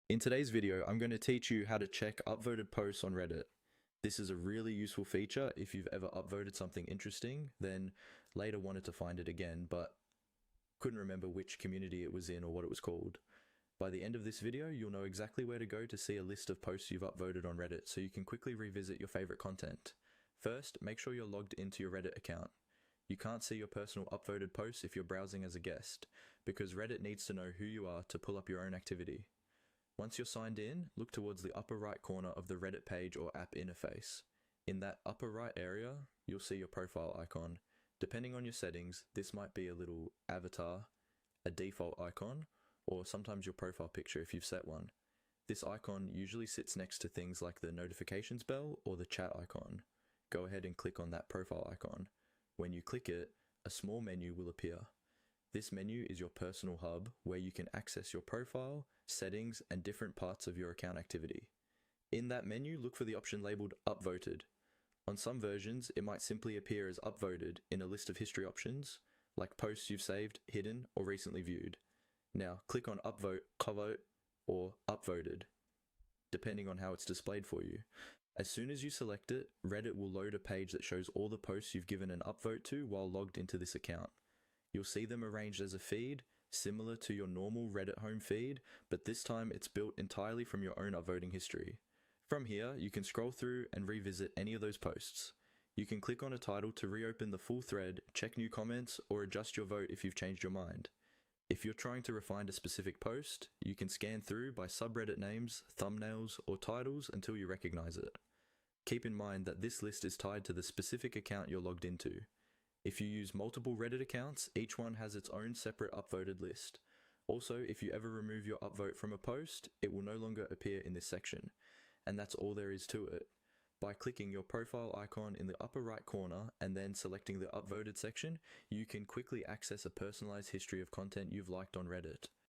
In today's video, I'm going to teach you how to check upvoted posts on Reddit. This is a really useful feature if you've ever upvoted something interesting, then later wanted to find it again, but couldn't remember which community it was in or what it was called. By the end of this video, you'll know exactly where to go to see a list of posts you've upvoted on Reddit so you can quickly revisit your favorite content. First, make sure you're logged into your Reddit account. You can't see your personal upvoted posts if you're browsing as a guest, because Reddit needs to know who you are to pull up your own activity. Once you're signed in, look towards the upper right corner of the Reddit page or app interface. In that upper right area, you'll see your profile icon. Depending on your settings, this might be a little avatar, a default icon, or sometimes your profile picture if you've set one. This icon usually sits next to things like the notifications bell or the chat icon. Go ahead and click on that profile icon. When you click it, a small menu will appear. This menu is your personal hub where you can access your profile, settings, and different parts of your account activity. In that menu, look for the option labeled Upvoted. On some versions, it might simply appear as Upvoted in a list of history options, like posts you've saved, hidden, or recently viewed. Now, click on Upvote or Upvoted, depending on how it's displayed for you. As soon as you select it, Reddit will load a page that shows all the posts you've given an upvote to while logged into this account. You'll see them arranged as a feed, similar to your normal Reddit home feed, but this time it's built entirely from your own upvoting history. From here, you can scroll through and revisit any of those posts. You can click on a title to reopen the full thread, check new comments, or adjust your vote if you've changed your mind. If you're trying to refine a specific post, you can scan through by subreddit names, thumbnails, or titles until you recognize it. Keep in mind that this list is tied to the specific account you're logged into. If you use multiple Reddit accounts, each one has its own separate upvoted list. Also, if you ever remove your upvote from a post, it will no longer appear in this section. And that's all there is to it. By clicking your profile icon in the upper right corner and then selecting the upvoted section, you can quickly access a personalized history of content you've liked on Reddit.